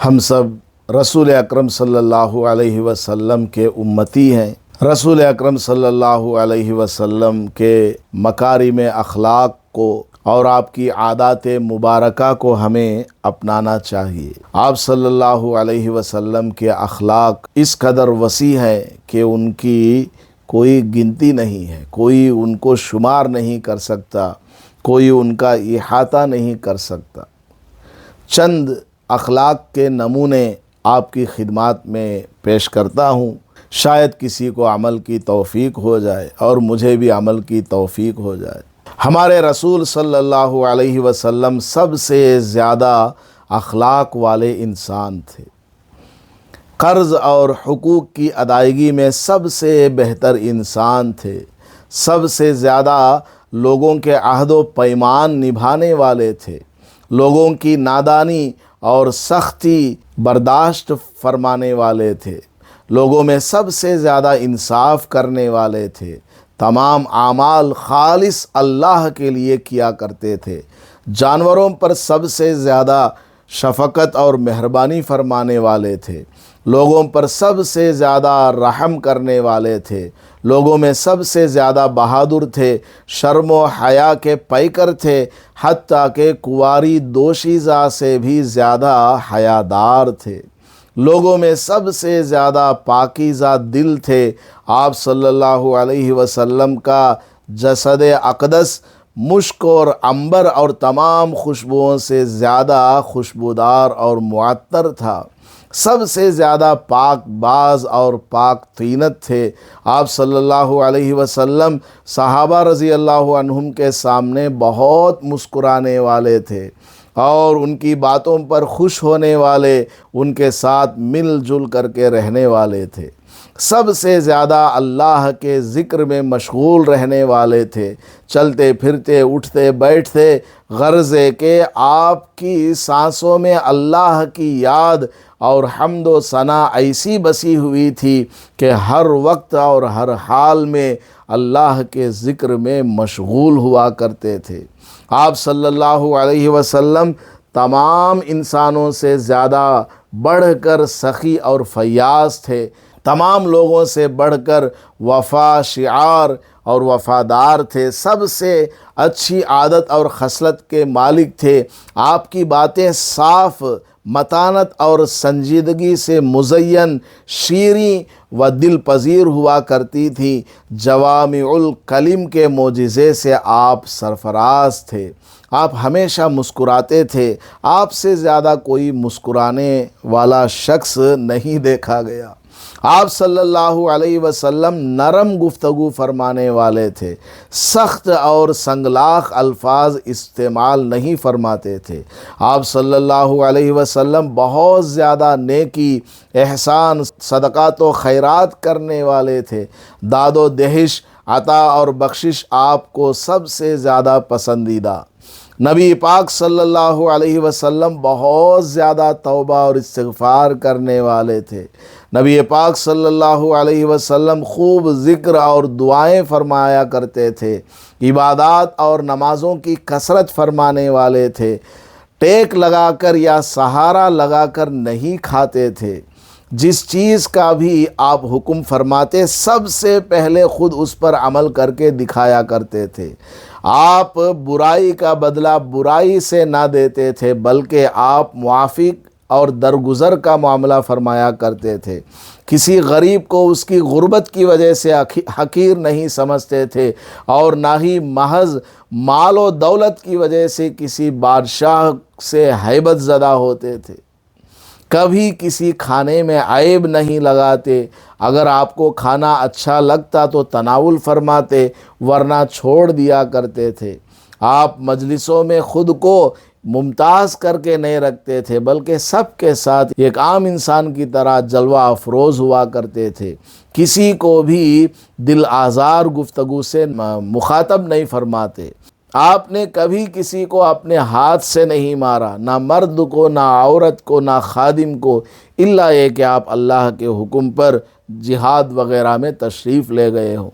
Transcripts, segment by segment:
ہم سب رسول اکرم صلی اللہ علیہ وسلم کے امتی ہیں۔ رسول اکرم صلی اللہ علیہ وسلم کے مکارم اخلاق کو اور آپ کی عادات مبارکہ کو ہمیں اپنانا چاہیے۔ آپ صلی اللہ علیہ وسلم کے اخلاق اس قدر وسیع ہیں کہ ان کی کوئی گنتی نہیں ہے، کوئی ان کو شمار نہیں کر سکتا، کوئی ان کا احاطہ نہیں کر سکتا۔ چند اخلاق کے نمونے آپ کی خدمات میں پیش کرتا ہوں، شاید کسی کو عمل کی توفیق ہو جائے اور مجھے بھی عمل کی توفیق ہو جائے۔ ہمارے رسول صلی اللہ علیہ وسلم سب سے زیادہ اخلاق والے انسان تھے۔ قرض اور حقوق کی ادائیگی میں سب سے بہتر انسان تھے، سب سے زیادہ لوگوں کے عہد و پیمان نبھانے والے تھے، لوگوں کی نادانی اور سختی برداشت فرمانے والے تھے، لوگوں میں سب سے زیادہ انصاف کرنے والے تھے، تمام اعمال خالص اللہ کے لیے کیا کرتے تھے، جانوروں پر سب سے زیادہ شفقت اور مہربانی فرمانے والے تھے، لوگوں پر سب سے زیادہ رحم کرنے والے تھے، لوگوں میں سب سے زیادہ بہادر تھے، شرم و حیا کے پیکر تھے، حتیٰ کہ کنواری دوشیزہ سے بھی زیادہ حیادار تھے، لوگوں میں سب سے زیادہ پاکیزہ دل تھے۔ آپ صلی اللہ علیہ وسلم کا جسد اقدس مشک اور عنبر اور تمام خوشبوؤں سے زیادہ خوشبودار اور معطر تھا، سب سے زیادہ پاک باز اور پاک طینت تھے۔ آپ صلی اللہ علیہ وسلم صحابہ رضی اللہ عنہم کے سامنے بہت مسکرانے والے تھے اور ان کی باتوں پر خوش ہونے والے، ان کے ساتھ مل جل کر کے رہنے والے تھے، سب سے زیادہ اللہ کے ذکر میں مشغول رہنے والے تھے، چلتے پھرتے اٹھتے بیٹھتے غرض ہے کہ آپ کی سانسوں میں اللہ کی یاد اور حمد و ثنا ایسی بسی ہوئی تھی کہ ہر وقت اور ہر حال میں اللہ کے ذکر میں مشغول ہوا کرتے تھے۔ آپ صلی اللہ علیہ وسلم تمام انسانوں سے زیادہ بڑھ کر سخی اور فیاض تھے، تمام لوگوں سے بڑھ کر وفا شعار اور وفادار تھے، سب سے اچھی عادت اور خصلت کے مالک تھے۔ آپ کی باتیں صاف، متانت اور سنجیدگی سے مزین، شیریں و دل پذیر ہوا کرتی تھی، جوامع الکلم کے معجزے سے آپ سرفراز تھے، آپ ہمیشہ مسکراتے تھے، آپ سے زیادہ کوئی مسکرانے والا شخص نہیں دیکھا گیا۔ آپ صلی اللہ علیہ وسلم نرم گفتگو فرمانے والے تھے، سخت اور سنگلاخ الفاظ استعمال نہیں فرماتے تھے۔ آپ صلی اللہ علیہ وسلم بہت زیادہ نیکی، احسان، صدقات و خیرات کرنے والے تھے، داد و دہش، عطا اور بخشش آپ کو سب سے زیادہ پسندیدہ۔ نبی پاک صلی اللہ علیہ وسلم بہت زیادہ توبہ اور استغفار کرنے والے تھے۔ نبی پاک صلی اللہ علیہ وسلم خوب ذکر اور دعائیں فرمایا کرتے تھے، عبادات اور نمازوں کی کثرت فرمانے والے تھے، ٹیک لگا کر یا سہارا لگا کر نہیں کھاتے تھے، جس چیز کا بھی آپ حکم فرماتے سب سے پہلے خود اس پر عمل کر کے دکھایا کرتے تھے۔ آپ برائی کا بدلہ برائی سے نہ دیتے تھے، بلکہ آپ معافی اور درگزر کا معاملہ فرمایا کرتے تھے، کسی غریب کو اس کی غربت کی وجہ سے حقیر نہیں سمجھتے تھے اور نہ ہی محض مال و دولت کی وجہ سے کسی بادشاہ سے ہیبت زدہ ہوتے تھے، کبھی کسی کھانے میں عیب نہیں لگاتے، اگر آپ کو کھانا اچھا لگتا تو تناول فرماتے ورنہ چھوڑ دیا کرتے تھے۔ آپ مجلسوں میں خود کو ممتاز کر کے نہیں رکھتے تھے، بلکہ سب کے ساتھ ایک عام انسان کی طرح جلوہ افروز ہوا کرتے تھے، کسی کو بھی دل آزار گفتگو سے مخاطب نہیں فرماتے۔ آپ نے کبھی کسی کو اپنے ہاتھ سے نہیں مارا، نہ مرد کو، نہ عورت کو، نہ خادم کو، الا یہ کہ آپ اللہ کے حکم پر جہاد وغیرہ میں تشریف لے گئے ہوں۔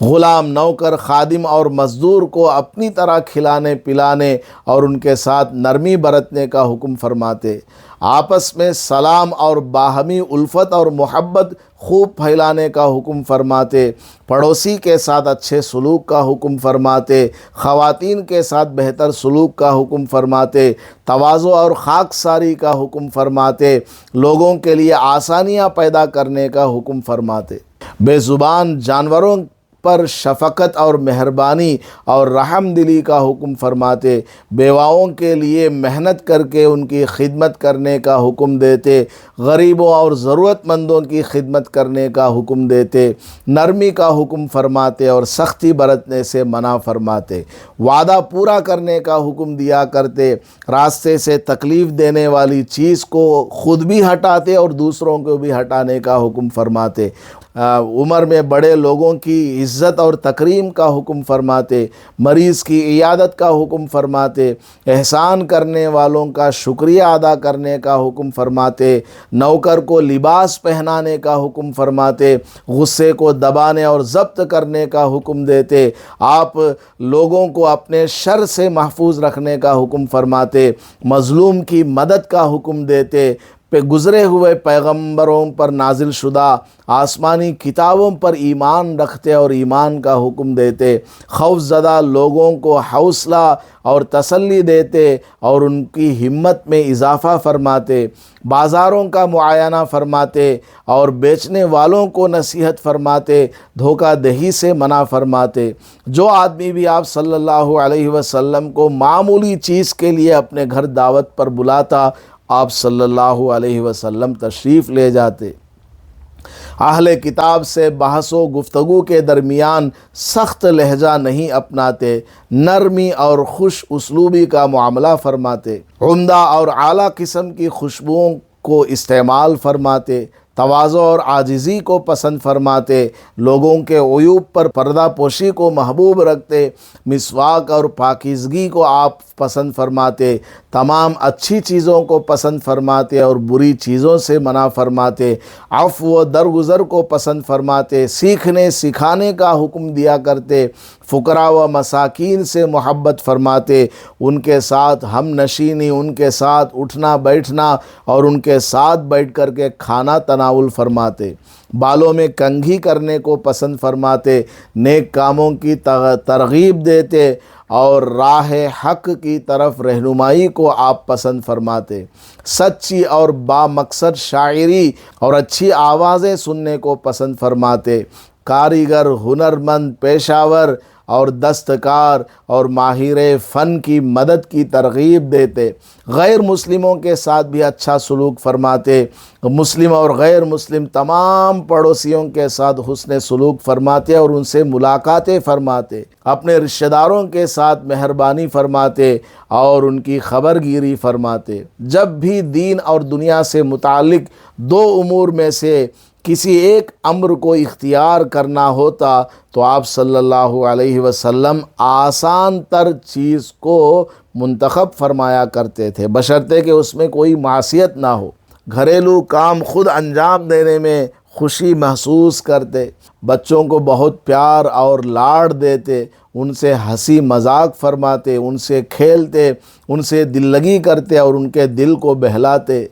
غلام، نوکر، خادم اور مزدور کو اپنی طرح کھلانے پلانے اور ان کے ساتھ نرمی برتنے کا حکم فرماتے، آپس میں سلام اور باہمی الفت اور محبت خوب پھیلانے کا حکم فرماتے، پڑوسی کے ساتھ اچھے سلوک کا حکم فرماتے، خواتین کے ساتھ بہتر سلوک کا حکم فرماتے، تواضع اور خاکساری کا حکم فرماتے، لوگوں کے لیے آسانیاں پیدا کرنے کا حکم فرماتے، بے زبان جانوروں پر شفقت اور مہربانی اور رحم دلی کا حکم فرماتے، بیواؤں کے لیے محنت کر کے ان کی خدمت کرنے کا حکم دیتے، غریبوں اور ضرورت مندوں کی خدمت کرنے کا حکم دیتے، نرمی کا حکم فرماتے اور سختی برتنے سے منع فرماتے، وعدہ پورا کرنے کا حکم دیا کرتے، راستے سے تکلیف دینے والی چیز کو خود بھی ہٹاتے اور دوسروں کو بھی ہٹانے کا حکم فرماتے، عمر میں بڑے لوگوں کی عزت اور تکریم کا حکم فرماتے، مریض کی عیادت کا حکم فرماتے، احسان کرنے والوں کا شکریہ ادا کرنے کا حکم فرماتے، نوکر کو لباس پہنانے کا حکم فرماتے، غصے کو دبانے اور ضبط کرنے کا حکم دیتے، آپ لوگوں کو اپنے شر سے محفوظ رکھنے کا حکم فرماتے، مظلوم کی مدد کا حکم دیتے، گزرے ہوئے پیغمبروں پر نازل شدہ آسمانی کتابوں پر ایمان رکھتے اور ایمان کا حکم دیتے، خوف زدہ لوگوں کو حوصلہ اور تسلی دیتے اور ان کی ہمت میں اضافہ فرماتے، بازاروں کا معائنہ فرماتے اور بیچنے والوں کو نصیحت فرماتے، دھوکہ دہی سے منع فرماتے۔ جو آدمی بھی آپ صلی اللہ علیہ وسلم کو معمولی چیز کے لیے اپنے گھر دعوت پر بلاتا، آپ صلی اللہ علیہ وسلم تشریف لے جاتے۔ اہل کتاب سے بحث و گفتگو کے درمیان سخت لہجہ نہیں اپناتے، نرمی اور خوش اسلوبی کا معاملہ فرماتے، عمدہ اور اعلیٰ قسم کی خوشبوؤں کو استعمال فرماتے، تواضع اور عاجزی کو پسند فرماتے، لوگوں کے عیوب پر پردہ پوشی کو محبوب رکھتے، مسواک اور پاکیزگی کو آپ پسند فرماتے، تمام اچھی چیزوں کو پسند فرماتے اور بری چیزوں سے منع فرماتے، عفو و درگزر کو پسند فرماتے، سیکھنے سکھانے کا حکم دیا کرتے، فقراء و مساکین سے محبت فرماتے، ان کے ساتھ ہم نشینی، ان کے ساتھ اٹھنا بیٹھنا اور ان کے ساتھ بیٹھ کر کے کھانا تناول فرماتے، بالوں میں کنگھی کرنے کو پسند فرماتے، نیک کاموں کی ترغیب دیتے اور راہ حق کی طرف رہنمائی کو آپ پسند فرماتے، سچی اور با مقصد شاعری اور اچھی آوازیں سننے کو پسند فرماتے، کاریگر، ہنرمند، پیشہ ور اور دستکار اور ماہر فن کی مدد کی ترغیب دیتے، غیر مسلموں کے ساتھ بھی اچھا سلوک فرماتے، مسلم اور غیر مسلم تمام پڑوسیوں کے ساتھ حسن سلوک فرماتے اور ان سے ملاقاتیں فرماتے، اپنے رشتہ داروں کے ساتھ مہربانی فرماتے اور ان کی خبر گیری فرماتے۔ جب بھی دین اور دنیا سے متعلق دو امور میں سے کسی ایک امر کو اختیار کرنا ہوتا تو آپ صلی اللہ علیہ وسلم آسان تر چیز کو منتخب فرمایا کرتے تھے، بشرطے کہ اس میں کوئی معصیت نہ ہو۔ گھریلو کام خود انجام دینے میں خوشی محسوس کرتے، بچوں کو بہت پیار اور لاڑ دیتے، ان سے ہنسی مذاق فرماتے، ان سے کھیلتے، ان سے دل لگی کرتے اور ان کے دل کو بہلاتے،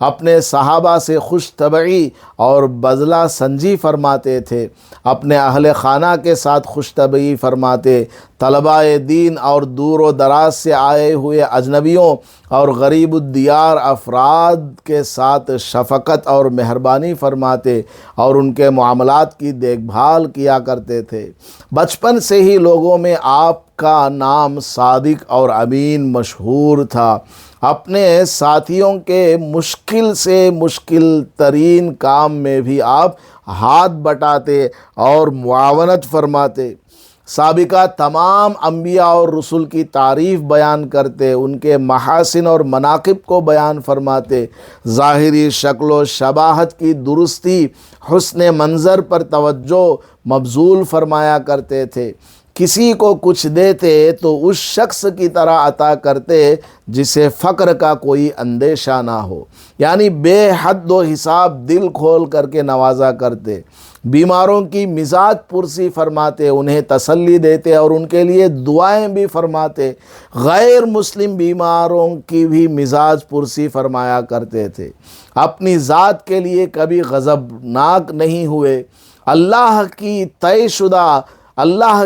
اپنے صحابہ سے خوش طبعی اور بذلہ سنجی فرماتے تھے، اپنے اہل خانہ کے ساتھ خوش طبعی فرماتے، طلباء دین اور دور و دراز سے آئے ہوئے اجنبیوں اور غریب الدیار افراد کے ساتھ شفقت اور مہربانی فرماتے اور ان کے معاملات کی دیکھ بھال کیا کرتے تھے۔ بچپن سے ہی لوگوں میں آپ کا نام صادق اور امین مشہور تھا، اپنے ساتھیوں کے مشکل سے مشکل ترین کام میں بھی آپ ہاتھ بٹاتے اور معاونت فرماتے، سابقہ تمام انبیاء اور رسول کی تعریف بیان کرتے، ان کے محاسن اور مناقب کو بیان فرماتے، ظاہری شکل و شباہت کی درستی، حسن منظر پر توجہ مبذول فرمایا کرتے تھے، کسی کو کچھ دیتے تو اس شخص کی طرح عطا کرتے جسے فقر کا کوئی اندیشہ نہ ہو، یعنی بے حد و حساب دل کھول کر کے نوازا کرتے، بیماروں کی مزاج پرسی فرماتے، انہیں تسلی دیتے اور ان کے لیے دعائیں بھی فرماتے، غیر مسلم بیماروں کی بھی مزاج پرسی فرمایا کرتے تھے، اپنی ذات کے لیے کبھی غضبناک نہیں ہوئے، اللہ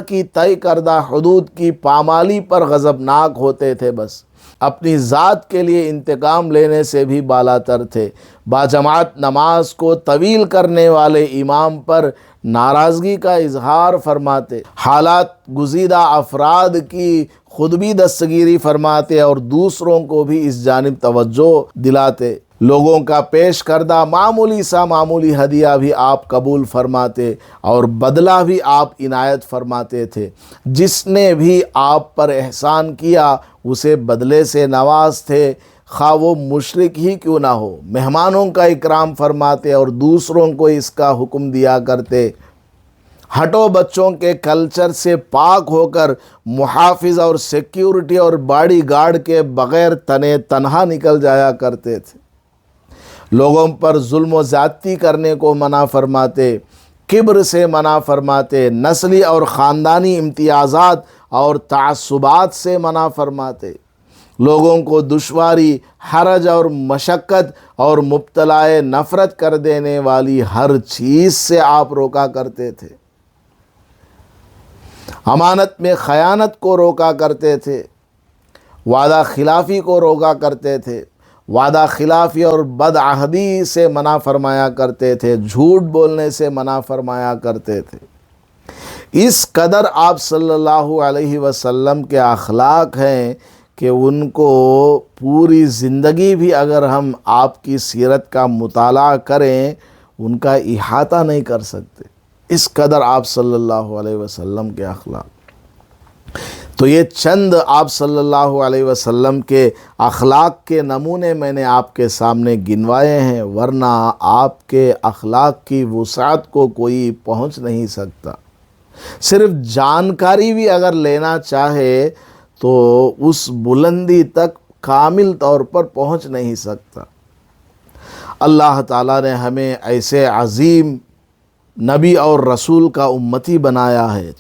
کی طے کردہ حدود کی پامالی پر غضبناک ہوتے تھے، بس اپنی ذات کے لیے انتقام لینے سے بھی بالاتر تھے، باجماعت نماز کو طویل کرنے والے امام پر ناراضگی کا اظہار فرماتے، حالات گزیدہ افراد کی خود بھی دستگیری فرماتے اور دوسروں کو بھی اس جانب توجہ دلاتے، لوگوں کا پیش کردہ معمولی سا معمولی ہدیہ بھی آپ قبول فرماتے اور بدلہ بھی آپ عنایت فرماتے تھے، جس نے بھی آپ پر احسان کیا اسے بدلے سے نوازتے، خواہ وہ مشرک ہی کیوں نہ ہو، مہمانوں کا اکرام فرماتے اور دوسروں کو اس کا حکم دیا کرتے، ہٹو بچوں کے کلچر سے پاک ہو کر محافظ اور سیکیورٹی اور باڈی گارڈ کے بغیر تنہا نکل جایا کرتے تھے، لوگوں پر ظلم و زیادتی کرنے کو منع فرماتے، کبر سے منع فرماتے، نسلی اور خاندانی امتیازات اور تعصبات سے منع فرماتے، لوگوں کو دشواری، حرج اور مشقت اور مبتلا نفرت کر دینے والی ہر چیز سے آپ روکا کرتے تھے، امانت میں خیانت کو روکا کرتے تھے، وعدہ خلافی کو روکا کرتے تھے، وعدہ خلافی اور بدعہدی سے منع فرمایا کرتے تھے، جھوٹ بولنے سے منع فرمایا کرتے تھے۔ اس قدر آپ صلی اللہ علیہ وسلم کے اخلاق ہیں کہ ان کو پوری زندگی بھی اگر ہم آپ کی سیرت کا مطالعہ کریں ان کا احاطہ نہیں کر سکتے، اس قدر آپ صلی اللہ علیہ وسلم کے اخلاق۔ تو یہ چند آپ صلی اللہ علیہ وسلم کے اخلاق کے نمونے میں نے آپ کے سامنے گنوائے ہیں، ورنہ آپ کے اخلاق کی وسعت کو کوئی پہنچ نہیں سکتا، صرف جانکاری بھی اگر لینا چاہے تو اس بلندی تک کامل طور پر پہنچ نہیں سکتا۔ اللہ تعالیٰ نے ہمیں ایسے عظیم نبی اور رسول کا امتی بنایا ہے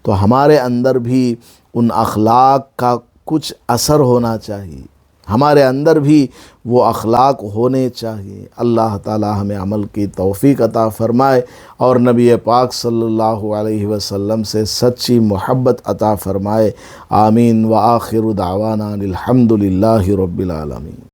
تو ہمارے اندر بھی ان اخلاق کا کچھ اثر ہونا چاہیے، ہمارے اندر بھی وہ اخلاق ہونے چاہیے۔ اللہ تعالی ہمیں عمل کی توفیق عطا فرمائے اور نبی پاک صلی اللہ علیہ وسلم سے سچی محبت عطا فرمائے، آمین۔ وآخر دعوانا الحمد للہ رب العالمین۔